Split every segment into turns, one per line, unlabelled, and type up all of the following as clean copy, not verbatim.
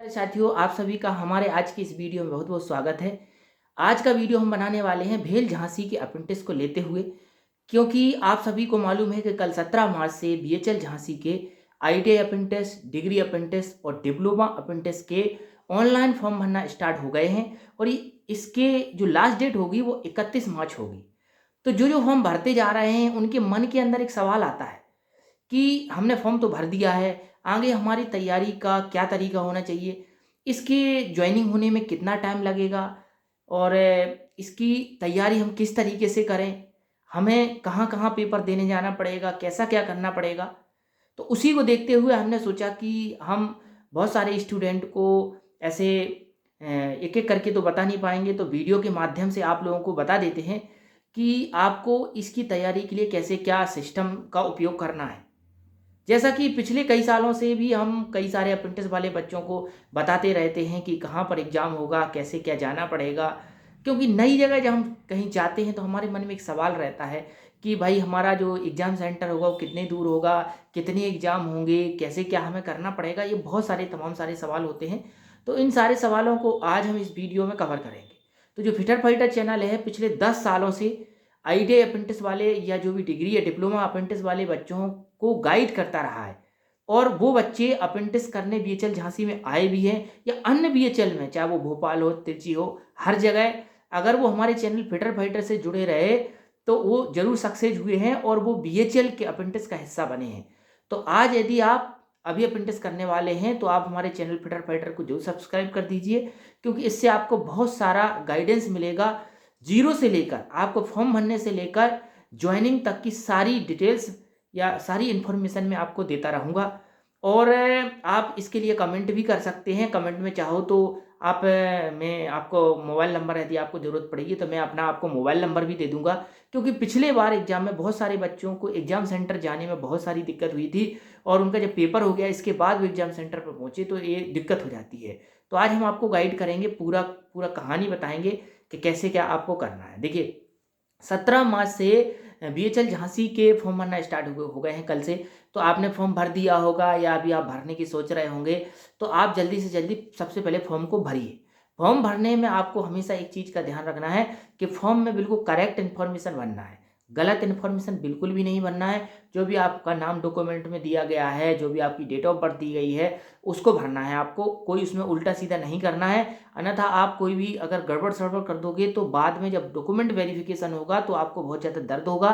साथियों, आप सभी का हमारे आज की इस वीडियो में बहुत बहुत स्वागत है। आज का वीडियो हम बनाने वाले हैं भेल झांसी के अप्रेंटिस को लेते हुए, क्योंकि आप सभी को मालूम है कि कल 17 मार्च से बीएचएल झांसी के आईटीआई अप्रेंटिस, डिग्री अप्रेंटिस और डिप्लोमा अप्रेंटिस के ऑनलाइन फॉर्म भरना स्टार्ट हो गए हैं और इसके जो लास्ट डेट होगी वो 31 मार्च होगी। तो जो फॉर्म भरते जा रहे हैं उनके मन के अंदर एक सवाल आता है कि हमने फॉर्म तो भर दिया है, आगे हमारी तैयारी का क्या तरीका होना चाहिए, इसके ज्वाइनिंग होने में कितना टाइम लगेगा और इसकी तैयारी हम किस तरीके से करें, हमें कहाँ कहाँ पेपर देने जाना पड़ेगा, कैसा क्या करना पड़ेगा। तो उसी को देखते हुए हमने सोचा कि हम बहुत सारे स्टूडेंट को ऐसे एक एक करके तो बता नहीं पाएंगे, तो वीडियो के माध्यम से आप लोगों को बता देते हैं कि आपको इसकी तैयारी के लिए कैसे क्या सिस्टम का उपयोग करना है। जैसा कि पिछले कई सालों से भी हम कई सारे अप्रेंटिस वाले बच्चों को बताते रहते हैं कि कहाँ पर एग्ज़ाम होगा, कैसे क्या जाना पड़ेगा, क्योंकि नई जगह जब हम कहीं जाते हैं तो हमारे मन में एक सवाल रहता है कि भाई हमारा जो एग्ज़ाम सेंटर होगा वो कितने दूर होगा, कितने एग्ज़ाम होंगे, कैसे क्या हमें करना पड़ेगा, ये बहुत सारे तमाम सारे सवाल होते हैं। तो इन सारे सवालों को आज हम इस वीडियो में कवर करेंगे। तो जो फिटर फाइटर चैनल है पिछले 10 सालों से आईटीआई अप्रेंटिस वाले या जो भी डिग्री या डिप्लोमा अप्रेंटिस वाले बच्चों को गाइड करता रहा है, और वो बच्चे अप्रेंटिस करने बीएचएल झांसी में आए भी हैं या अन्य बीएचएल में, चाहे वो भोपाल हो, त्रिची हो, हर जगह अगर वो हमारे चैनल फिटर फाइटर से जुड़े रहे तो वो जरूर सक्सेस हुए हैं और वो बीएचएल के अप्रेंटिस का हिस्सा बने हैं। तो आज यदि आप अभी अप्रेंटिस करने वाले हैं तो आप हमारे चैनल फिटर फाइटर को जरूर सब्सक्राइब कर दीजिए, क्योंकि इससे आपको बहुत सारा गाइडेंस मिलेगा। जीरो से लेकर आपको फॉर्म भरने से लेकर ज्वाइनिंग तक की सारी डिटेल्स या सारी इन्फॉर्मेशन मैं आपको देता रहूँगा। और आप इसके लिए कमेंट भी कर सकते हैं। कमेंट में चाहो तो आप मैं आपको मोबाइल नंबर यदि आपको ज़रूरत पड़ेगी तो मैं अपना आपको मोबाइल नंबर भी दे दूंगा, क्योंकि पिछले बार एग्ज़ाम में बहुत सारे बच्चों को एग्ज़ाम सेंटर जाने में बहुत सारी दिक्कत हुई थी और उनका जब पेपर हो गया इसके बाद वो एग्ज़ाम सेंटर पर पहुँचे तो ये दिक्कत हो जाती है। तो आज हम आपको गाइड करेंगे, पूरा पूरा कहानी बताएंगे कि कैसे क्या आपको करना है। देखिए, 17 मार्च से बीएचएल झांसी के फॉर्म भरना स्टार्ट हो गए हैं कल से। तो आपने फॉर्म भर दिया होगा या अभी आप भरने की सोच रहे होंगे, तो आप जल्दी से जल्दी सबसे पहले फॉर्म को भरिए। फॉर्म भरने में आपको हमेशा एक चीज़ का ध्यान रखना है कि फॉर्म में बिल्कुल करेक्ट इन्फॉर्मेशन भरना है, गलत इन्फॉर्मेशन बिल्कुल भी नहीं भरना है। जो भी आपका नाम डॉक्यूमेंट में दिया गया है, जो भी आपकी डेट ऑफ बर्थ दी गई है, उसको भरना है आपको, कोई उसमें उल्टा सीधा नहीं करना है। अन्यथा आप कोई भी अगर गड़बड़ सड़बड़ कर दोगे तो बाद में जब डॉक्यूमेंट वेरिफिकेशन होगा तो आपको बहुत ज़्यादा दर्द होगा,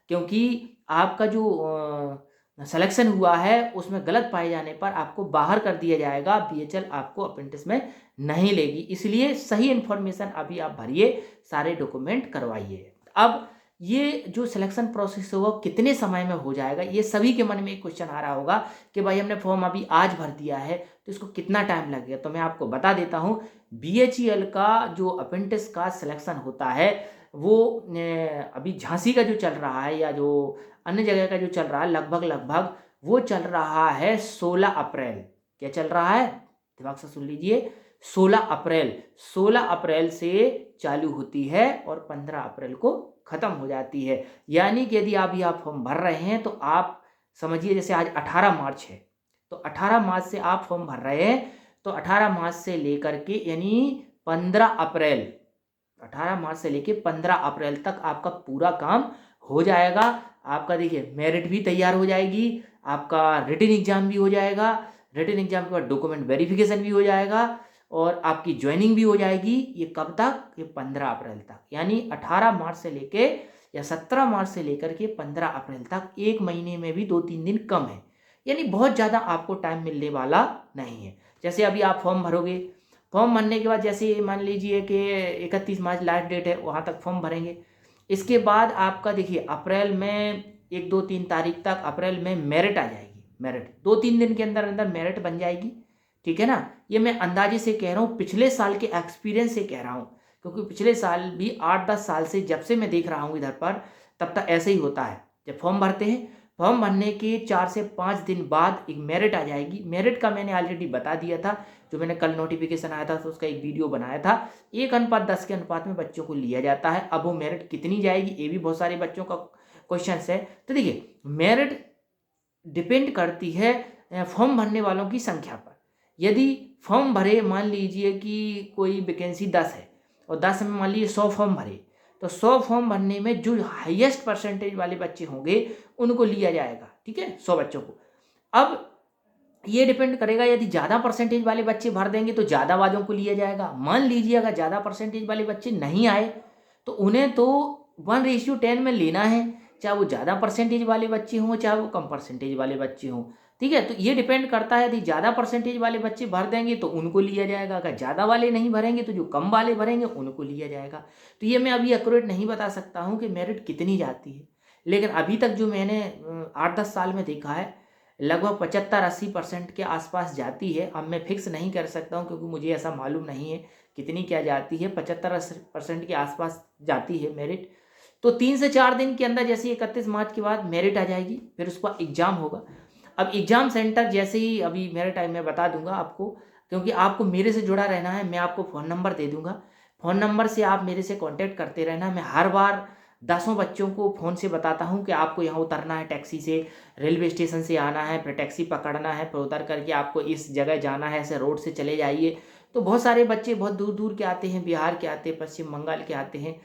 क्योंकि आपका जो सिलेक्शन हुआ है उसमें गलत पाए जाने पर आपको बाहर कर दिया जाएगा, बीएचएल आपको अप्रेंटिस में नहीं लेगी। इसलिए सही इन्फॉर्मेशन अभी आप भरिए, सारे डॉक्यूमेंट करवाइए। अब ये जो सिलेक्शन प्रोसेस होगा कितने समय में हो जाएगा, ये सभी के मन में एक क्वेश्चन आ रहा होगा कि भाई हमने फॉर्म अभी आज भर दिया है तो इसको कितना टाइम लगेगा। तो मैं आपको बता देता हूँ, बीएचईएल का जो अप्रेंटिस का सिलेक्शन होता है वो अभी झांसी का जो चल रहा है या जो अन्य जगह का जो चल रहा है लगभग लगभग वो चल रहा है 16 अप्रैल। क्या चल रहा है, दिमाग से सुन लीजिए, 16 अप्रैल से चालू होती है और 15 अप्रैल को खत्म हो जाती है। यानी कि यदि आप यह फॉर्म भर रहे हैं तो आप समझिए, जैसे आज 18 मार्च है तो 18 मार्च से आप फॉर्म भर रहे हैं तो 18 मार्च से लेकर के यानी 15 अप्रैल, 18 मार्च से लेके 15 अप्रैल तक आपका पूरा काम हो जाएगा। आपका देखिए मेरिट भी तैयार हो जाएगी, आपका रिटन एग्जाम भी हो जाएगा, रिटन एग्जाम के बाद डॉक्यूमेंट वेरिफिकेशन भी हो जाएगा और आपकी ज्वाइनिंग भी हो जाएगी। ये कब तक, ये 15 अप्रैल तक, यानी 18 मार्च से लेके या 17 मार्च से लेकर के 15 अप्रैल तक, एक महीने में भी 2-3 दिन कम है, यानी बहुत ज़्यादा आपको टाइम मिलने वाला नहीं है। जैसे अभी आप फॉर्म भरोगे, फॉर्म भरने के बाद जैसे मान लीजिए कि 31 मार्च लास्ट डेट है, वहाँ तक फॉर्म भरेंगे। इसके बाद आपका देखिए अप्रैल में 1-2-3 तारीख तक अप्रैल में मेरिट आ जाएगी। मेरिट 2-3 दिन के अंदर अंदर मेरिट बन जाएगी, ठीक है ना। ये मैं अंदाजे से कह रहा हूँ, पिछले साल के एक्सपीरियंस से कह रहा हूँ, क्योंकि पिछले साल भी 8-10 साल से जब से मैं देख रहा हूँ इधर पर, तब तक ऐसे ही होता है। जब फॉर्म भरते हैं, फॉर्म भरने के 4 से 5 दिन बाद एक मेरिट आ जाएगी। मेरिट का मैंने ऑलरेडी बता दिया था, जो मैंने कल नोटिफिकेशन आया था तो उसका एक वीडियो बनाया था। 1:10 के अनुपात में बच्चों को लिया जाता है। अब वो मेरिट कितनी जाएगी, ये भी बहुत सारे बच्चों का क्वेश्चन है। तो देखिए, मेरिट डिपेंड करती है फॉर्म भरने वालों की संख्या पर। यदि फॉर्म भरे, मान लीजिए कि कोई वैकेंसी 10 है और 10 में मान लीजिए 100 फॉर्म भरे, तो 100 फॉर्म भरने में जो हाईएस्ट परसेंटेज वाले बच्चे होंगे उनको लिया जाएगा, ठीक है, 100 बच्चों को। अब ये डिपेंड करेगा, यदि ज़्यादा परसेंटेज वाले बच्चे भर देंगे तो ज़्यादा वालों को लिया जाएगा। मान लीजिए अगर ज़्यादा परसेंटेज वाले बच्चे नहीं आए तो उन्हें तो 1:10 में लेना है, चाहे वो ज़्यादा परसेंटेज वाले बच्चे हों चाहे वो कम परसेंटेज वाले बच्चे हों, ठीक है। तो ये डिपेंड करता है, यदि ज़्यादा परसेंटेज वाले बच्चे भर देंगे तो उनको लिया जाएगा, अगर ज़्यादा वाले नहीं भरेंगे तो जो कम वाले भरेंगे उनको लिया जाएगा। तो ये मैं अभी एक्यूरेट नहीं बता सकता हूँ कि मेरिट कितनी जाती है, लेकिन अभी तक जो मैंने 8-10 साल में देखा है लगभग 75-80% के आसपास जाती है। अब मैं फिक्स नहीं कर सकता हूँ क्योंकि मुझे ऐसा मालूम नहीं है कितनी क्या जाती है, 75-80% के आसपास जाती है मेरिट। तो 3 से 4 दिन के अंदर, जैसे 31 मार्च के बाद मेरिट आ जाएगी, फिर उसका एग्ज़ाम होगा। अब एग्ज़ाम सेंटर जैसे ही अभी मेरे टाइम में बता दूंगा आपको, क्योंकि आपको मेरे से जुड़ा रहना है। मैं आपको फ़ोन नंबर दे दूंगा, फ़ोन नंबर से आप मेरे से कांटेक्ट करते रहना। मैं हर बार दसों बच्चों को फ़ोन से बताता हूं कि आपको यहाँ उतरना है, टैक्सी से रेलवे स्टेशन से आना है, फिर टैक्सी पकड़ना है, फिर उतर करके आपको इस जगह जाना है, ऐसे रोड से चले जाइए। तो बहुत सारे बच्चे बहुत दूर दूर के आते हैं, बिहार के आते हैं, पश्चिम बंगाल के आते हैं।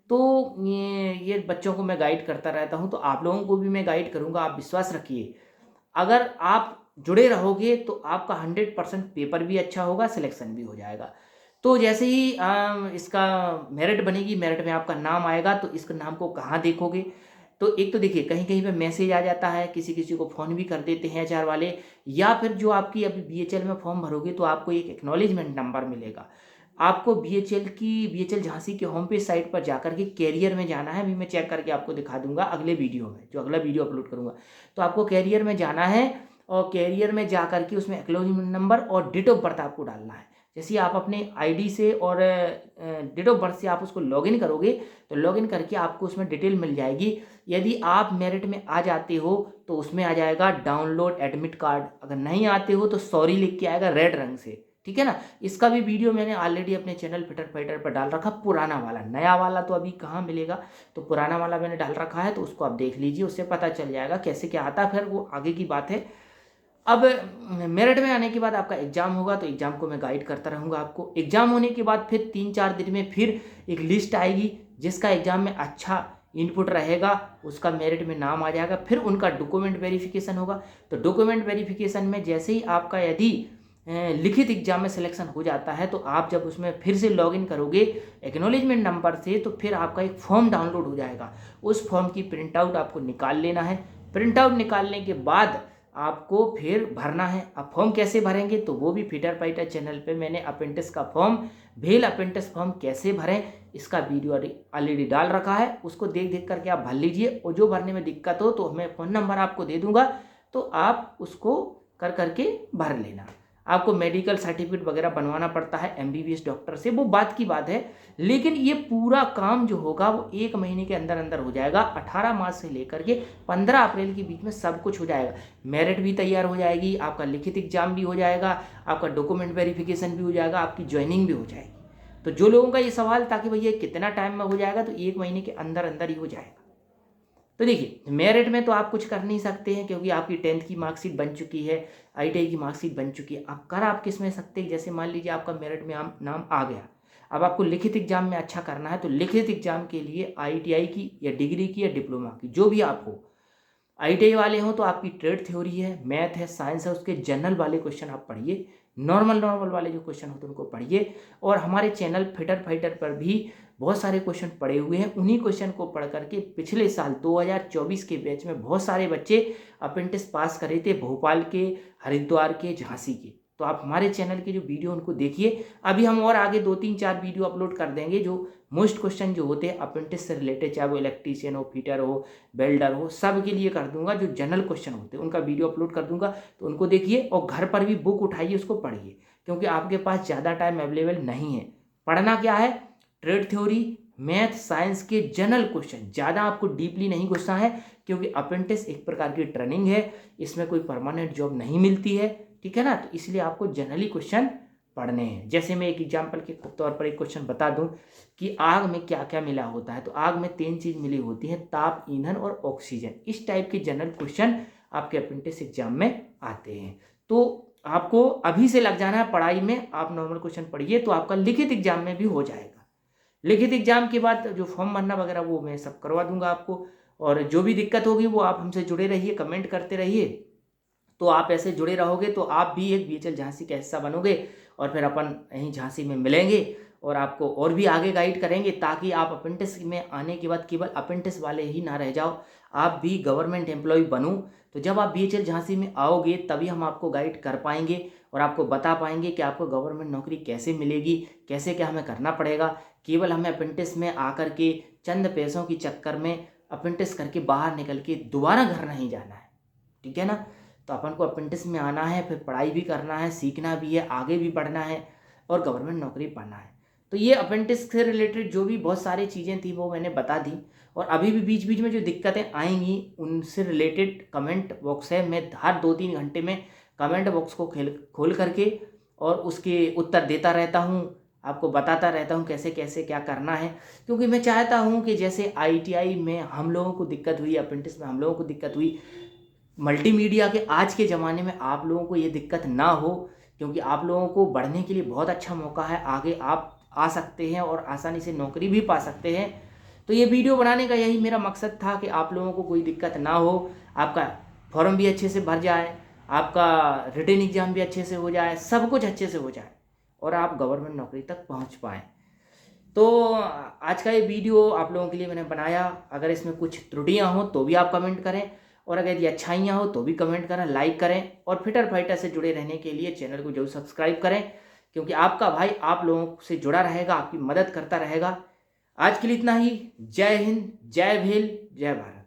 तो ये बच्चों को मैं गाइड करता रहता हूँ, तो आप लोगों को भी मैं गाइड करूँगा। आप विश्वास रखिए, अगर आप जुड़े रहोगे तो आपका 100% पेपर भी अच्छा होगा, सिलेक्शन भी हो जाएगा। तो जैसे ही इसका मेरिट बनेगी, मेरिट में आपका नाम आएगा, तो इस नाम को कहाँ देखोगे? तो एक तो देखिए, कहीं कहीं पे मैसेज आ जाता है, किसी किसी को फ़ोन भी कर देते हैं एचआर वाले, या फिर जो आपकी अभी बीएचएल में फॉर्म भरोगे तो आपको एक एक्नॉलेजमेंट नंबर मिलेगा। आपको बीएचएल झांसी के होम पेज साइट पर जाकर के कैरियर में जाना है। अभी मैं चेक करके आपको दिखा दूंगा अगले वीडियो में, जो अगला वीडियो अपलोड करूंगा। तो आपको कैरियर में जाना है और कैरियर में जा करके उसमें एक्नॉलेजमेंट नंबर और डेट ऑफ बर्थ आपको डालना है। जैसे आप अपने आईडी से और डेट ऑफ बर्थ से आप उसको लॉगिन करोगे तो लॉगिन करके आपको उसमें डिटेल मिल जाएगी। यदि आप मेरिट में आ जाते हो तो उसमें आ जाएगा डाउनलोड एडमिट कार्ड, अगर नहीं आते हो तो सॉरी लिख के आएगा रेड रंग से, ठीक है ना। इसका भी वीडियो मैंने ऑलरेडी अपने चैनल फिटर फाइटर पर डाल रखा, पुराना वाला। नया वाला तो अभी कहाँ मिलेगा, तो पुराना वाला मैंने डाल रखा है, तो उसको आप देख लीजिए, उससे पता चल जाएगा कैसे क्या आता है, फिर वो आगे की बात है। अब मेरिट में आने के बाद आपका एग्जाम होगा, तो एग्जाम को मैं गाइड करता रहूँगा आपको। एग्जाम होने के बाद फिर 3-4 दिन में फिर एक लिस्ट आएगी, जिसका एग्जाम में अच्छा इनपुट रहेगा उसका मेरिट में नाम आ जाएगा। फिर उनका डॉक्यूमेंट वेरिफिकेशन होगा। तो डॉक्यूमेंट वेरिफिकेशन में जैसे ही आपका यदि लिखित एग्जाम में सिलेक्शन हो जाता है, तो आप जब उसमें फिर से लॉगिन करोगे एक्नॉलेजमेंट नंबर से, तो फिर आपका एक फॉर्म डाउनलोड हो जाएगा। उस फॉर्म की प्रिंट आउट आपको निकाल लेना है। प्रिंट आउट निकालने के बाद आपको फिर भरना है। अब फॉर्म कैसे भरेंगे, तो वो भी फिटर फाइटर चैनल पे मैंने अपेंटिस का फॉर्म, भेल अपेंटिस फॉर्म कैसे भरें, इसका वीडियो ऑलरेडी डाल रखा है, उसको देख देख करके आप भर लीजिए। और जो भरने में दिक्कत हो तो मैं फ़ोन नंबर आपको दे दूंगा, तो आप उसको कर करके भर लेना। आपको मेडिकल सर्टिफिकेट वगैरह बनवाना पड़ता है एमबीबीएस डॉक्टर से, वो बात की बात है, लेकिन ये पूरा काम जो होगा वो 1 महीने के अंदर अंदर हो जाएगा। 18 मार्च से लेकर के 15 अप्रैल के बीच में सब कुछ हो जाएगा। मेरिट भी तैयार हो जाएगी, आपका लिखित एग्जाम भी हो जाएगा, आपका डॉक्यूमेंट वेरिफिकेशन भी हो जाएगा, आपकी ज्वाइनिंग भी हो जाएगी। तो जो लोगों का ये सवाल था कि भैया कितना टाइम में हो जाएगा, तो 1 महीने के अंदर अंदर ही हो जाएगा। तो देखिए, मेरिट में तो आप कुछ कर नहीं सकते हैं, क्योंकि आपकी 10th की मार्कशीट बन चुकी है, आईटीआई की मार्कशीट बन चुकी है। आप किस में सकते हैं, जैसे मान लीजिए आपका मेरिट में नाम आ गया, अब आपको लिखित एग्जाम में अच्छा करना है, तो लिखित एग्जाम के लिए आईटीआई की या डिग्री की या डिप्लोमा की, जो भी आप हो, आईटीआई वाले हो तो आपकी ट्रेड थ्योरी है, मैथ है, साइंस है, उसके जनरल वाले क्वेश्चन आप पढ़िए, नॉर्मल वाले जो क्वेश्चन होते हैं उनको पढ़िए। और हमारे चैनल फिटर फाइटर पर भी बहुत सारे क्वेश्चन पड़े हुए हैं, उन्हीं क्वेश्चन को पढ़ करके पिछले साल 2024 के बैच में बहुत सारे बच्चे अपेंटिस पास करे थे, भोपाल के, हरिद्वार के, झांसी के। तो आप हमारे चैनल के जो वीडियो उनको देखिए। अभी हम और आगे 2-3-4 वीडियो अपलोड कर देंगे, जो मोस्ट क्वेश्चन जो होते हैं अपेंटिस से रिलेटेड, चाहे वो इलेक्ट्रीशियन हो, फिटर हो, वेल्डर हो, सब के लिए कर दूंगा। जो जनरल क्वेश्चन होते हैं उनका वीडियो अपलोड कर दूंगा, तो उनको देखिए और घर पर भी बुक उठाइए, उसको पढ़िए, क्योंकि आपके पास ज़्यादा टाइम अवेलेबल नहीं है। पढ़ना क्या है, ट्रेड थ्योरी, मैथ, साइंस के जनरल क्वेश्चन, ज़्यादा आपको डीपली नहीं घुसना है, क्योंकि अपेंटिस एक प्रकार की ट्रेनिंग है, इसमें कोई परमानेंट जॉब नहीं मिलती है, ठीक है ना। तो इसलिए आपको जनरली क्वेश्चन पढ़ने हैं। जैसे मैं एक एग्जाम्पल के तौर पर एक क्वेश्चन बता दूं कि आग में क्या क्या मिला होता है, तो आग में 3 चीज़ मिली होती हैं, ताप, ईंधन और ऑक्सीजन। इस टाइप के जनरल क्वेश्चन आपके अपेंटिस एग्जाम में आते हैं। तो आपको अभी से लग जाना है पढ़ाई में। आप नॉर्मल क्वेश्चन पढ़िए तो आपका लिखित एग्जाम में भी हो जाएगा। लिखित एग्जाम के बाद जो फॉर्म भरना वगैरह वो मैं सब करवा दूंगा आपको। और जो भी दिक्कत होगी वो आप हमसे जुड़े रहिए, कमेंट करते रहिए। तो आप ऐसे जुड़े रहोगे तो आप भी एक बीएचएल झांसी का हिस्सा बनोगे और फिर अपन यहीं झांसी में मिलेंगे और आपको और भी आगे गाइड करेंगे, ताकि आप अपेंटिस में आने के बाद केवल अपेंटिस वाले ही ना रह जाओ, आप भी गवर्नमेंट एम्प्लॉय बनो। तो जब आप बीएचएल झांसी में आओगे तभी हम आपको गाइड कर पाएंगे और आपको बता पाएंगे कि आपको गवर्नमेंट नौकरी कैसे मिलेगी, कैसे क्या हमें करना पड़ेगा। केवल हमें अपेंटिस में आकर के चंद पैसों के चक्कर में अपेंटिस करके बाहर निकल के दोबारा घर नहीं जाना है, ठीक है ना। तो अपन को अपेंटिस में आना है, फिर पढ़ाई भी करना है, सीखना भी है, आगे भी बढ़ना है और गवर्नमेंट नौकरी पाना है। तो ये अपेंटिस से रिलेटेड जो भी बहुत सारी चीज़ें थी वो मैंने बता दी। और अभी भी बीच बीच में जो दिक्कतें आएंगी उनसे रिलेटेड कमेंट बॉक्स है, मैं हर 2-3 घंटे में कमेंट बॉक्स को खोल करके और उसके उत्तर देता रहता हूँ, आपको बताता रहता हूँ कैसे कैसे क्या करना है। क्योंकि मैं चाहता हूँ कि जैसे आईटीआई में हम लोगों को दिक्कत हुई, अपेंटिस में हम लोगों को दिक्कत हुई, मल्टीमीडिया के आज के ज़माने में आप लोगों को ये दिक्कत ना हो। क्योंकि आप लोगों को बढ़ने के लिए बहुत अच्छा मौका है, आगे आप आ सकते हैं और आसानी से नौकरी भी पा सकते हैं। तो ये वीडियो बनाने का यही मेरा मकसद था कि आप लोगों को कोई दिक्कत ना हो, आपका फॉर्म भी अच्छे से भर जाए, आपका रिटन एग्ज़ाम भी अच्छे से हो जाए, सब कुछ अच्छे से हो जाए और आप गवर्नमेंट नौकरी तक पहुंच पाएँ। तो आज का ये वीडियो आप लोगों के लिए मैंने बनाया। अगर इसमें कुछ त्रुटियां हो तो भी आप कमेंट करें, और अगर ये अच्छाइयाँ हो तो भी कमेंट करें, लाइक करें और फिटर फाइटर से जुड़े रहने के लिए चैनल को जरूर सब्सक्राइब करें। क्योंकि आपका भाई आप लोगों से जुड़ा रहेगा, आपकी मदद करता रहेगा। आज के लिए इतना ही। जय हिंद, जय भील, जय भारत।